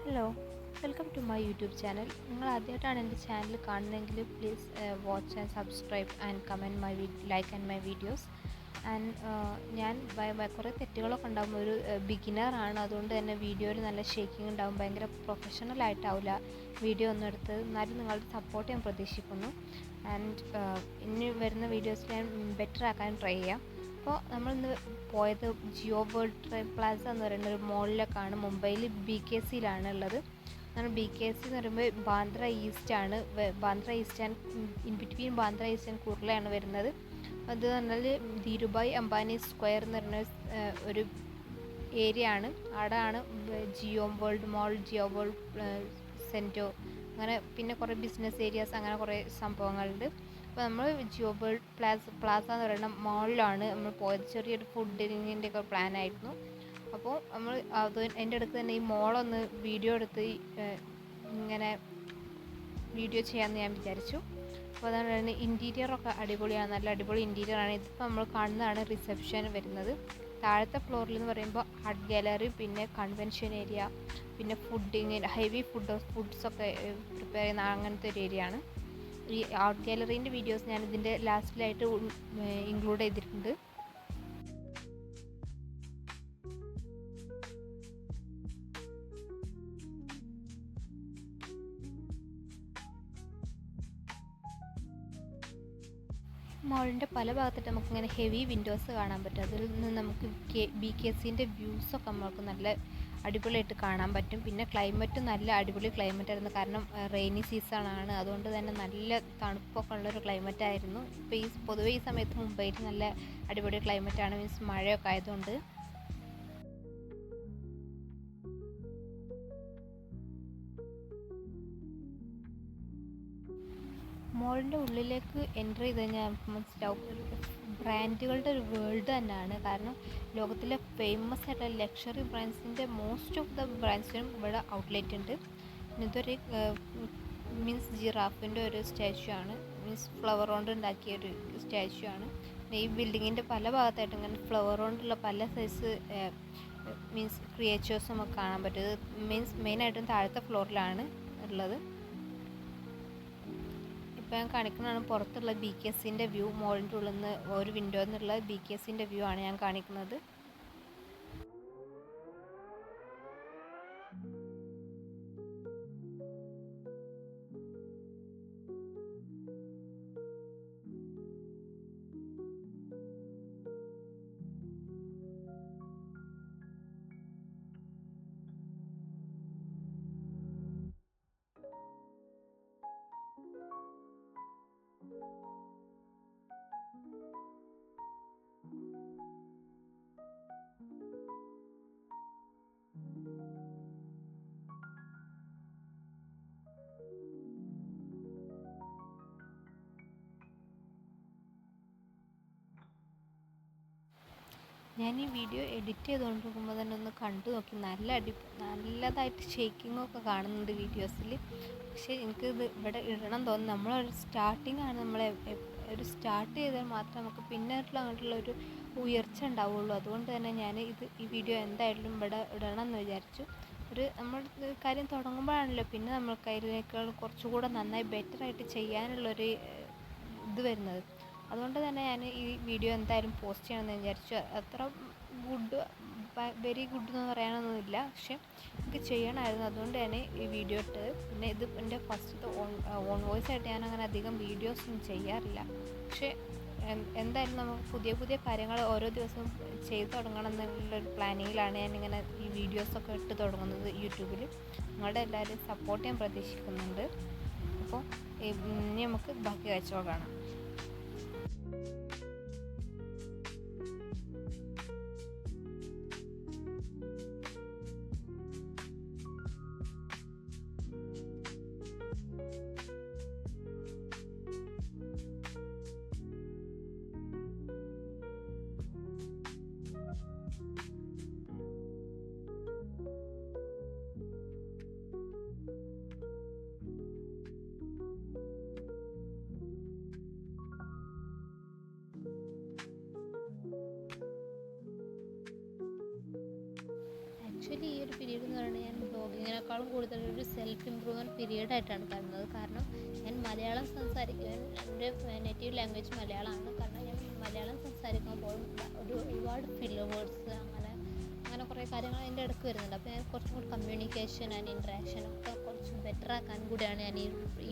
Hello, welcome to my YouTube channel. നിങ്ങൾ ആദ്യമായിട്ടാണ് എൻ്റെ ചാനൽ കാണുന്നതെങ്കിൽ please watch and subscribe and comment like and my videos. And ഞാൻ കുറേ തെറ്റുകളൊക്കെ ഉണ്ടാകുമ്പോൾ ഒരു ബിഗിനറാണ്, അതുകൊണ്ട് തന്നെ വീഡിയോയിൽ നല്ല ഷേക്കിംഗ് ഉണ്ടാകും. ഭയങ്കര പ്രൊഫഷണൽ ആയിട്ടാവില്ല വീഡിയോ ഒന്നും എടുത്ത്, എന്നാലും നിങ്ങളുടെ സപ്പോർട്ട് ഞാൻ പ്രതീക്ഷിക്കുന്നു. ആൻഡ് ഇനി വരുന്ന വീഡിയോസ് ഞാൻ ബെറ്റർ ആക്കാൻ ട്രൈ ചെയ്യാം. അപ്പോൾ നമ്മളിന്ന് പോയത് ജിയോ വേൾഡ് പ്ലാസ എന്ന് പറയുന്ന ഒരു മോളിലേക്കാണ്. മുംബൈയിൽ BKC ഉള്ളത്. നമ്മൾ BKC എന്ന് പറയുമ്പോൾ ബാന്ദ്ര ഈസ്റ്റാണ്. Bandra east and in between Bandra east and കുർളയാണ് വരുന്നത്. അത് പറഞ്ഞാൽ ധീരുഭായ് അംബാനി സ്ക്വയർ എന്ന് പറയുന്ന ഒരു ഏരിയ ആണ്. അവിടെയാണ് ജിയോ വേൾഡ് മോൾ, ജിയോ വേൾഡ് സെൻറ്റോ, അങ്ങനെ പിന്നെ കുറേ ബിസിനസ് ഏരിയാസ്, അങ്ങനെ കുറേ സംഭവങ്ങളുണ്ട്. അപ്പോൾ നമ്മൾ ജിയോ വേൾഡ് പ്ലാസ എന്ന് പറയുന്ന മോളിലാണ് നമ്മൾ പോയത്. ചെറിയൊരു ഫുഡിങ്ങിൻ്റെ ഒക്കെ പ്ലാനായിരുന്നു. അപ്പോൾ നമ്മൾ എൻ്റെ അടുത്ത് തന്നെ ഈ മോളൊന്ന് വീഡിയോ എടുത്ത് ഇങ്ങനെ വീഡിയോ ചെയ്യാമെന്ന് ഞാൻ വിചാരിച്ചു. അപ്പോൾ അതാണ് ഇൻറ്റീരിയറൊക്കെ അടിപൊളിയാണ്, നല്ല അടിപൊളി ഇൻറ്റീരിയറാണ്. ഇതിപ്പോൾ നമ്മൾ കാണുന്നതാണ് റിസപ്ഷൻ വരുന്നത്. താഴത്തെ ഫ്ലോറിൽ എന്ന് പറയുമ്പോൾ ആർട്ട് ഗാലറി, പിന്നെ കൺവെൻഷൻ ഏരിയ, പിന്നെ ഫുഡിങ്, ഹെവി ഫുഡ്സൊക്കെ പ്രിപ്പയർ ചെയ്യുന്ന അങ്ങനത്തെ ഒരു ഏരിയ ആണ്. ഈ ആർട്ട് ഗാലറീൻ്റെ വീഡിയോസ് ഞാൻ ഇതിൻ്റെ ലാസ്റ്റിലായിട്ട് ഇൻക്ലൂഡ് ചെയ്തിട്ടുണ്ട്. മോളിൻ്റെ പല ഭാഗത്തായിട്ട് നമുക്കിങ്ങനെ ഹെവി വിൻഡോസ് കാണാൻ പറ്റും. അതിൽ നിന്ന് നമുക്ക് BKCൻ്റെ വ്യൂസൊക്കെ നമുക്ക് നല്ല അടിപൊളിയായിട്ട് കാണാൻ പറ്റും. പിന്നെ ക്ലൈമറ്റും നല്ല അടിപൊളി ക്ലൈമറ്റായിരുന്നു, കാരണം റെയിനി സീസണാണ്. അതുകൊണ്ട് തന്നെ നല്ല തണുപ്പൊക്കെ ഉള്ളൊരു ക്ലൈമറ്റായിരുന്നു. ഇപ്പോൾ പൊതുവെ ഈ സമയത്ത് മുംബൈയിൽ നല്ല അടിപൊളി ക്ലൈമറ്റാണ്, മീൻസ് മഴയൊക്കെ ആയതുകൊണ്ട്. മോളിൻ്റെ ഉള്ളിലേക്ക് എൻ്റർ ചെയ്ത് കഴിഞ്ഞാൽ നമുക്ക് മനസ്സിലാവും ഒരു ബ്രാൻഡുകളുടെ ഒരു വേൾഡ് തന്നെയാണ്. കാരണം ലോകത്തിലെ ഫേമസ് ആയിട്ടുള്ള ലക്ഷറി ബ്രാൻഡ്സിൻ്റെ മോസ്റ്റ് ഓഫ് ദ ബ്രാൻഡ്സിനും ഇവിടെ ഔട്ട്ലെറ്റ് ഉണ്ട്. ഇതൊരു മീൻസ് ജിറാഫിൻ്റെ ഒരു സ്റ്റാച്ചു ആണ്, മീൻസ് ഫ്ലവർ കൊണ്ട് ഉണ്ടാക്കിയ ഒരു സ്റ്റാച്ചു ആണ്. പിന്നെ ഈ ബിൽഡിങ്ങിൻ്റെ പല ഭാഗത്തായിട്ടും ഇങ്ങനെ ഫ്ലവർ കൊണ്ടുള്ള പല സൈസ് മീൻസ് ക്രിയേച്ചേഴ്സും നമുക്ക് കാണാൻ പറ്റും. ഇത് മീൻസ് മെയിനായിട്ടും താഴത്തെ ഫ്ലോറിലാണ് ഉള്ളത്. ഇപ്പോൾ ഞാൻ കാണിക്കുന്നതാണ് പുറത്തുള്ള BKCൻ്റെ വ്യൂ. മോളിൻ്റെ ഉള്ളിൽ നിന്ന് ഒരു വിൻഡോയിൽ നിന്നുള്ള BKCൻ്റെ വ്യൂ ആണ് ഞാൻ കാണിക്കുന്നത്. ഞാൻ ഈ വീഡിയോ എഡിറ്റ് ചെയ്തുകൊണ്ടിരിക്കുമ്പോൾ തന്നെ ഒന്ന് കണ്ടു നോക്കി, നല്ലതായിട്ട് ഷേക്കിങ്ങൊക്കെ കാണുന്നുണ്ട് വീഡിയോസിൽ. പക്ഷേ എനിക്കിത് ഇവിടെ ഇടണം തോന്നുന്നു. നമ്മളൊരു സ്റ്റാർട്ടിങ് ആണ്, ഒരു സ്റ്റാർട്ട് ചെയ്താൽ മാത്രമേ നമുക്ക് പിന്നീടുള്ള അങ്ങോട്ടുള്ള ഒരു ഉയർച്ച ഉണ്ടാവുള്ളൂ. അതുകൊണ്ട് തന്നെ ഞാൻ ഈ വീഡിയോ എന്തായാലും ഇവിടെ ഇടണം എന്ന് വിചാരിച്ചു. നമ്മൾ കാര്യം തുടങ്ങുമ്പോഴാണല്ലോ പിന്നെ നമ്മൾക്ക് അതിനേക്കാൾ കുറച്ചുകൂടെ നന്നായി ബെറ്ററായിട്ട് ചെയ്യാനുള്ളൊരു ഇത് വരുന്നത്. അതുകൊണ്ട് തന്നെ ഞാൻ ഈ വീഡിയോ എന്തായാലും പോസ്റ്റ് ചെയ്യണമെന്ന് വിചാരിച്ചു. അത്ര വെരി ഗുഡ് എന്ന് പറയാനൊന്നുമില്ല, പക്ഷെ എനിക്ക് ചെയ്യണമായിരുന്നു. അതുകൊണ്ട് തന്നെ ഈ വീഡിയോ ഇട്ട്. പിന്നെ ഇത് എൻ്റെ ഫസ്റ്റത്തെ ഓൺ വോയിസ് ആയിട്ട് ഞാൻ അങ്ങനെ അധികം വീഡിയോസൊന്നും ചെയ്യാറില്ല. പക്ഷേ എന്തായാലും നമുക്ക് പുതിയ പുതിയ കാര്യങ്ങൾ ഓരോ ദിവസവും ചെയ്തു തുടങ്ങണം എന്നുള്ളൊരു പ്ലാനിങ്ങിലാണ് ഞാനിങ്ങനെ ഈ വീഡിയോസൊക്കെ ഇട്ട് തുടങ്ങുന്നത് യൂട്യൂബിൽ. നിങ്ങളുടെ എല്ലാവരും സപ്പോർട്ട് ഞാൻ പ്രതീക്ഷിക്കുന്നുണ്ട്. അപ്പോൾ ഇനി നമുക്ക് ബാക്കി കാഴ്ചകൾ കാണാം. ആക്ച്വലി ഈ ഒരു പീരീഡ് എന്ന് പറയുന്നത് ഞാൻ ബ്ലോഗിങ്ങിനേക്കാളും അതിനേക്കാളും കൂടുതൽ ഒരു സെൽഫ് ഇമ്പ്രൂവ്മെൻറ്റ് പീരീഡായിട്ടാണ് കാണുന്നത്. കാരണം ഞാൻ മലയാളം സംസാരിക്കാൻ എൻ്റെ നേറ്റീവ് ലാംഗ്വേജ് മലയാളമാണ്. കാരണം ഞാൻ മലയാളം സംസാരിക്കുമ്പോൾ ഒരുപാട് ഫില്ലർ വേർഡ്സ് അങ്ങനെ കുറേ കാര്യങ്ങൾ അതിൻ്റെ ഇടയ്ക്ക് വരുന്നുണ്ട്. അപ്പോൾ ഞാൻ കുറച്ചും കൂടി കമ്മ്യൂണിക്കേഷൻ ആൻഡ് ഇൻട്രാക്ഷനൊക്കെ കുറച്ച് ബെറ്റർ ആക്കാൻ കൂടിയാണ് ഞാൻ ഈ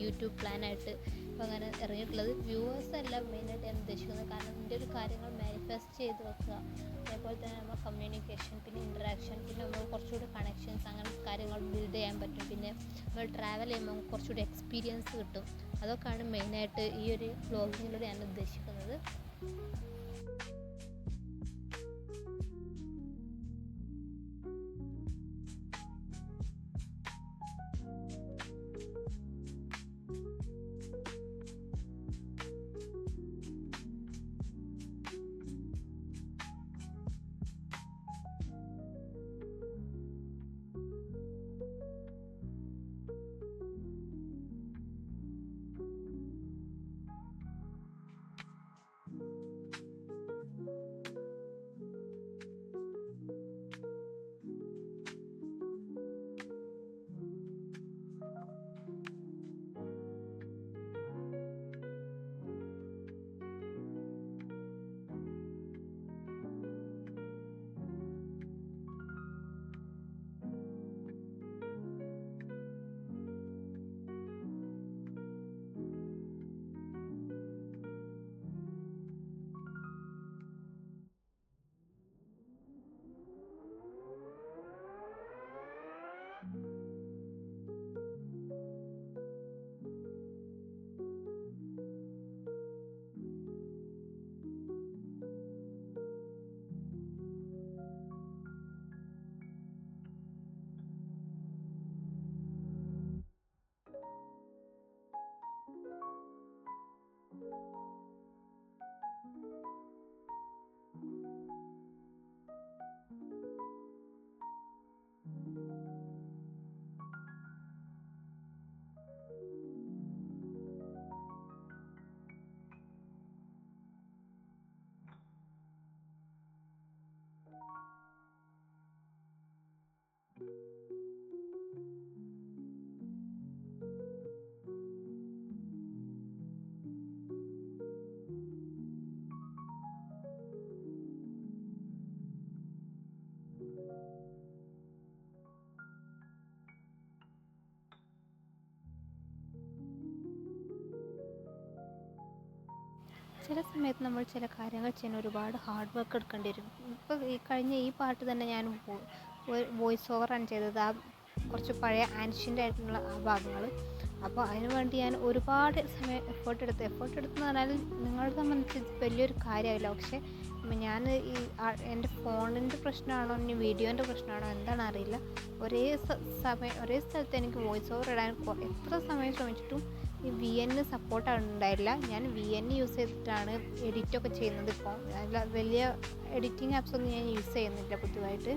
യൂട്യൂബ് പ്ലാനായിട്ട് ഇപ്പോൾ അങ്ങനെ ഇറങ്ങിയിട്ടുള്ളത്. വ്യൂവേഴ്സ് അല്ല മെയിനായിട്ട് ഞാൻ ഉദ്ദേശിക്കുന്നത്. കാരണം ഇതിൻ്റെ ഒരു കാര്യങ്ങൾ മാനിഫെസ്റ്റ് ചെയ്ത് വെക്കുക, അതേപോലെ തന്നെ നമ്മൾ കമ്മ്യൂണിക്കേഷൻ, പിന്നെ ഇൻട്രാക്ഷൻ, പിന്നെ നമ്മൾ കുറച്ചുകൂടി കണക്ഷൻസ്, അങ്ങനെ കാര്യങ്ങൾ ബിൽഡ് ചെയ്യാൻ പറ്റും. പിന്നെ നമ്മൾ ട്രാവൽ ചെയ്യുമ്പോൾ കുറച്ചുകൂടി എക്സ്പീരിയൻസ് കിട്ടും. അതൊക്കെയാണ് മെയിനായിട്ട് ഈ ഒരു വ്ളോഗിങ്ങിലൂടെ ഞാൻ ഉദ്ദേശിക്കുന്നത്. ചില സമയത്ത് നമ്മൾ ചില കാര്യങ്ങൾ ചെയ്യാൻ ഒരുപാട് ഹാർഡ് വർക്ക് എടുക്കേണ്ടി വരും. ഇപ്പോൾ ഈ പാട്ട് തന്നെ ഞാൻ വോയിസ് ഓവറാണ് ചെയ്തത്. കുറച്ച് പഴയ ആൻഷ്യൻ്റ് ആയിട്ടുള്ള ആ ഭാഗങ്ങൾ. അപ്പോൾ അതിന് വേണ്ടി ഞാൻ ഒരുപാട് സമയം എഫേർട്ട് എടുത്തെന്ന് പറഞ്ഞാൽ നിങ്ങളെ സംബന്ധിച്ച് വലിയൊരു കാര്യമായില്ല. പക്ഷേ ഞാൻ എൻ്റെ ഫോണിൻ്റെ പ്രശ്നമാണോ ഇനി വീഡിയോൻ്റെ പ്രശ്നമാണോ എന്താണെന്ന് അറിയില്ല, ഒരേ സ്ഥലത്ത് എനിക്ക് വോയിസ് ഓവർ ഇടാൻ എത്ര സമയം ശ്രമിച്ചിട്ടും ഈ VN സപ്പോർട്ട് ഉണ്ടായില്ല. ഞാൻ VN യൂസ് ചെയ്തിട്ടാണ് എഡിറ്റൊക്കെ ചെയ്യുന്നത്. ഇപ്പോൾ അല്ല, വലിയ എഡിറ്റിംഗ് ആപ്സൊന്നും ഞാൻ യൂസ് ചെയ്യുന്നില്ല പുതുതായിട്ട്.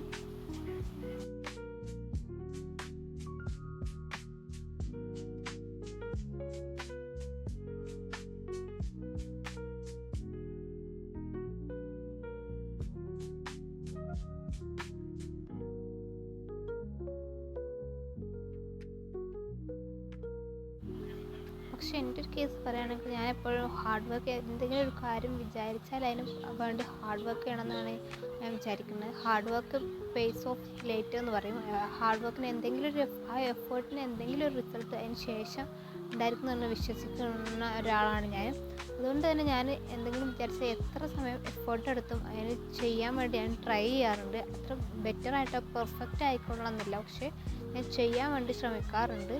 പക്ഷേ എൻ്റെ ഒരു കേസ് പറയുകയാണെങ്കിൽ ഞാൻ എപ്പോഴും ഹാർഡ് വർക്ക്, എന്തെങ്കിലും ഒരു കാര്യം വിചാരിച്ചാൽ അതിന് വേണ്ടി ഹാർഡ് വർക്ക് ചെയ്യണമെന്നാണ് ഞാൻ വിചാരിക്കുന്നത്. Hard work pace of later എന്ന് പറയും. ഹാർഡ് വർക്കിന് ആ എഫേർട്ടിന് എന്തെങ്കിലും ഒരു റിസൾട്ട് അതിന് ശേഷം ഉണ്ടായിരിക്കുമെന്ന് വിശ്വസിക്കുന്ന ഒരാളാണ് ഞാൻ. അതുകൊണ്ട് തന്നെ ഞാൻ എന്തെങ്കിലും വിചാരിച്ചാൽ എത്ര സമയം എഫേർട്ട് എടുത്തും അതിന് ചെയ്യാൻ വേണ്ടി ഞാൻ ട്രൈ ചെയ്യാറുണ്ട്. അത്ര ബെറ്ററായിട്ട് പെർഫെക്റ്റ് ആയിക്കൊള്ളണമെന്നില്ല, പക്ഷേ ഞാൻ ചെയ്യാൻ വേണ്ടി ശ്രമിക്കാറുണ്ട്.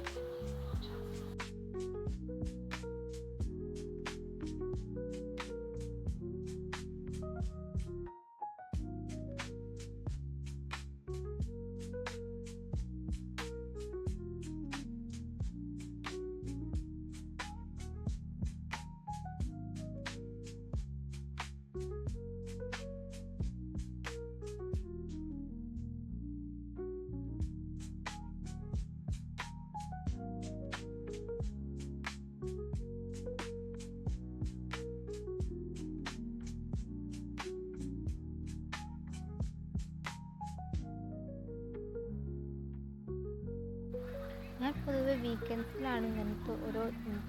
ഞാൻ പൊതുവെ വീക്കെൻഡ്സിലാണ് ഇങ്ങനത്തെ ഓരോ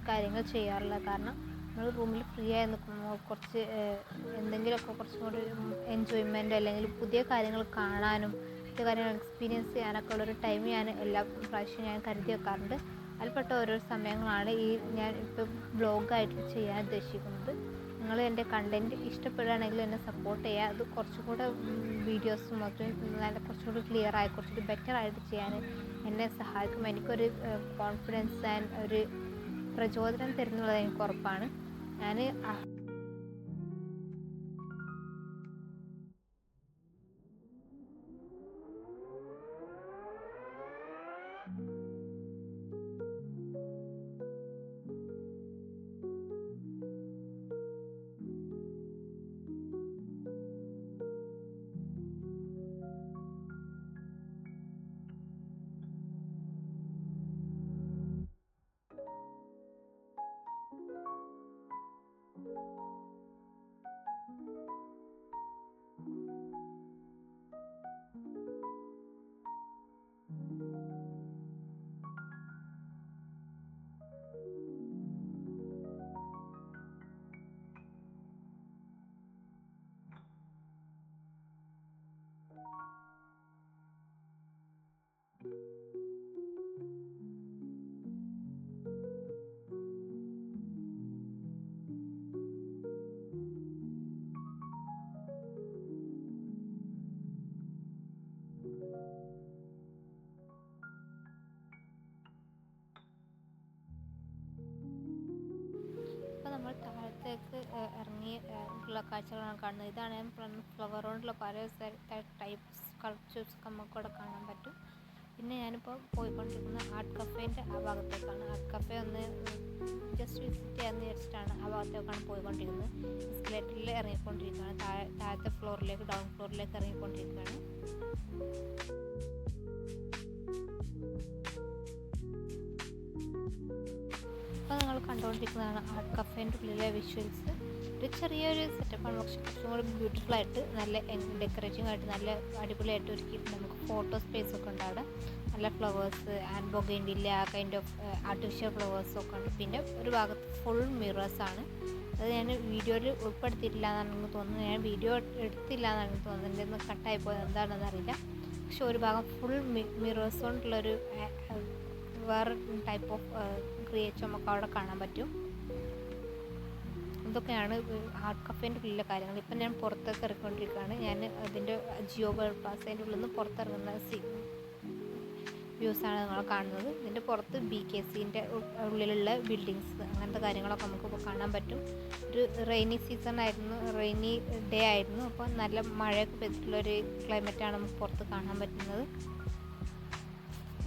കാര്യങ്ങൾ ചെയ്യാറുള്ളത്. കാരണം നമ്മൾ റൂമിൽ ഫ്രീ ആയി നിൽക്കുമ്പോൾ കുറച്ച് എന്തെങ്കിലുമൊക്കെ കുറച്ചും കൂടി എൻജോയ്മെൻറ്റ് അല്ലെങ്കിൽ പുതിയ കാര്യങ്ങൾ കാണാനും പുതിയ കാര്യങ്ങൾ എക്സ്പീരിയൻസ് ചെയ്യാനൊക്കെ ഉള്ളൊരു ടൈം ഞാൻ എല്ലാ പ്രാവശ്യവും ഞാൻ കരുതി വെക്കാറുണ്ട്. അതിൽപ്പെട്ട ഓരോ സമയങ്ങളാണ് ഈ ഞാൻ ഇപ്പോൾ ബ്ലോഗായിട്ട് ചെയ്യാൻ ഉദ്ദേശിക്കുന്നത്. നിങ്ങൾ എൻ്റെ കണ്ടൻറ്റ് ഇഷ്ടപ്പെടുകയാണെങ്കിൽ എന്നെ സപ്പോർട്ട് ചെയ്യുക. അത് കുറച്ചും കൂടെ വീഡിയോസും ഒക്കെ നല്ല കുറച്ചും കൂടി ക്ലിയറായി കുറച്ചുകൂടി ബെറ്ററായിട്ട് ചെയ്യാൻ എന്നെ സഹായിക്കും. എനിക്കൊരു കോൺഫിഡൻസ് ആൻഡ് ഒരു പ്രചോദനം തരുന്നുള്ളത് എനിക്ക് ഉറപ്പാണ്. ഞാൻ നമ്മൾ താഴത്തേക്ക് ഇറങ്ങി ഉള്ള കാഴ്ചകളാണ് കാണുന്നത്. ഇതാണ് ഞാൻ ഫ്ലവർ കൊണ്ടുള്ള പല ടൈപ്സ് സ്കൾപ്ചേഴ്സ് നമുക്കിവിടെ കാണാൻ പറ്റും. പിന്നെ ഞാനിപ്പോൾ പോയിക്കൊണ്ടിരിക്കുന്ന ആർട്ട് കഫേൻ്റെ ആ ഭാഗത്തേക്കാണ്. ആർട്ട് കഫേ ഒന്ന് ജസ്റ്റ് വിസിറ്റ് ചെയ്യാമെന്ന് വിചാരിച്ചിട്ടാണ് ആ ഭാഗത്തേക്കാണ് പോയിക്കൊണ്ടിരിക്കുന്നത്. എസ്കലേറ്ററിൽ ഇറങ്ങിക്കൊണ്ടിരിക്കുകയാണ്. താഴത്തെ ഫ്ലോറിലേക്ക് ഡൗൺ ഫ്ലോറിലേക്ക് ഇറങ്ങിക്കൊണ്ടിരിക്കുകയാണ്. ഇപ്പോൾ നിങ്ങൾ കണ്ടുകൊണ്ടിരിക്കുന്നതാണ് ആർട്ട് കഫേൻ്റെ ഉള്ളിലെ വിഷ്വൽസ്. ഒരു ചെറിയൊരു സെറ്റപ്പാണ്, പക്ഷേ കുറച്ചും കൂടി ബ്യൂട്ടിഫുൾ ആയിട്ട് നല്ല ഡെക്കറേറ്റിംഗ് ആയിട്ട് നല്ല അടിപൊളിയായിട്ട് ഒരുക്കിയിട്ട് നമുക്ക് ഫോട്ടോ സ്പേസ് ഒക്കെ ഉണ്ട് അവിടെ. നല്ല ഫ്ലവേഴ്സ് ആൻഡ് ബൊഗെയിൻവില്ല ആ കൈൻഡ് ഓഫ് ആർട്ടിഫിഷ്യൽ ഫ്ലവേഴ്സൊക്കെ ഉണ്ട്. പിന്നെ ഒരു ഭാഗത്ത് ഫുൾ മിറേഴ്സാണ്. അത് ഞാൻ വീഡിയോയിൽ ഉൾപ്പെടുത്തിയിട്ടില്ല എന്നാണ് എനിക്ക് തോന്നുന്നത്. ഞാൻ വീഡിയോ എടുത്തില്ല എന്നാണ് എനിക്ക് തോന്നുന്നത്. എൻ്റെ ഒന്ന് കട്ടായി പോയത് എന്താണെന്ന് അറിയില്ല. പക്ഷെ ഒരു ഭാഗം ഫുൾ മിറേഴ്സ് കൊണ്ടുള്ളൊരു വേറെ ടൈപ്പ് ഓഫ് ക്രിയേറ്റ് നമുക്ക് അവിടെ കാണാൻ പറ്റും. ഇതൊക്കെയാണ് ആർട്ട് കഫേൻ്റെ ഉള്ളിലെ കാര്യങ്ങൾ. ഇപ്പം ഞാൻ പുറത്തേക്ക് ഇറങ്ങിക്കൊണ്ടിരിക്കുകയാണ്. ഞാൻ അതിൻ്റെ ജിയോ വേൾഡ് പ്ലാസേൻ്റെ ഉള്ളിൽ നിന്ന് പുറത്തിറങ്ങുന്ന വ്യൂസാണ് നിങ്ങൾ കാണുന്നത്. ഇതിൻ്റെ പുറത്ത് BKCൻ്റെ ഉള്ളിലുള്ള ബിൽഡിങ്സ് അങ്ങനത്തെ കാര്യങ്ങളൊക്കെ നമുക്കിപ്പോൾ കാണാൻ പറ്റും. ഒരു റെയിനി സീസൺ ആയിരുന്നു, റെയിനി ഡേ ആയിരുന്നു. അപ്പോൾ നല്ല മഴയൊക്കെ പെയ്തിട്ടുള്ളൊരു ക്ലൈമറ്റാണ് നമുക്ക് പുറത്ത് കാണാൻ പറ്റുന്നത്.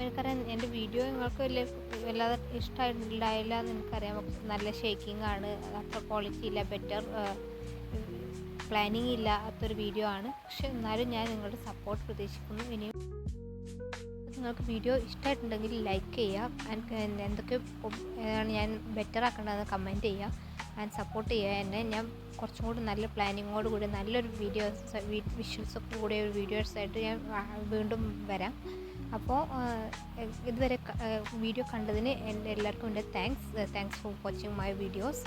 എനിക്കറിയാം എൻ്റെ വീഡിയോ നിങ്ങൾക്ക് വല്ലാതെ ഇഷ്ടമായിട്ടുണ്ടായില്ല എന്ന് എനിക്കറിയാം. നല്ല ഷേക്കിംഗ് ആണ്, അത്ര ക്വാളിറ്റി ഇല്ല, ബെറ്റർ പ്ലാനിങ് ഇല്ലാത്തൊരു വീഡിയോ ആണ്. പക്ഷെ എന്നാലും ഞാൻ നിങ്ങളുടെ സപ്പോർട്ട് പ്രതീക്ഷിക്കുന്നു. ഇനിയും നിങ്ങൾക്ക് വീഡിയോ ഇഷ്ടമായിട്ടുണ്ടെങ്കിൽ ലൈക്ക് ചെയ്യുക. എന്തൊക്കെ ഞാൻ ബെറ്റർ ആക്കേണ്ടതെന്ന് കമൻറ്റ് ചെയ്യുക ആൻഡ് സപ്പോർട്ട് ചെയ്യുക എന്നെ. ഞാൻ കുറച്ചും കൂടി നല്ല പ്ലാനിങ്ങോട് കൂടി നല്ലൊരു വിഷ്വൽസൊക്കെ കൂടി ഒരു വീഡിയോസായിട്ട് ഞാൻ വീണ്ടും വരാം. അപ്പോൾ ഇതുവരെ വീഡിയോ കണ്ടതിന് എല്ലാവർക്കും എൻ്റെ thanks for watching my videos.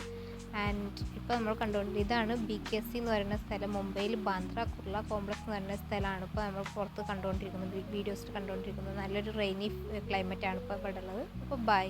And ഇപ്പോൾ നമ്മൾ കണ്ടുകൊണ്ട് ഇതാണ് BKC എന്ന് പറയുന്ന സ്ഥലം. മുംബൈയിൽ ബാന്ദ്ര കുർള കോംപ്ലക്സ് എന്ന് പറയുന്ന സ്ഥലമാണ് ഇപ്പോൾ നമ്മൾ പുറത്ത് കണ്ടുകൊണ്ടിരിക്കുന്നത്, വീഡിയോസ് കണ്ടുകൊണ്ടിരിക്കുന്നത്. നല്ലൊരു റെയിനി ക്ലൈമറ്റാണ് ഇപ്പോൾ ഇവിടെ ഉള്ളത്. അപ്പോൾ ബൈ.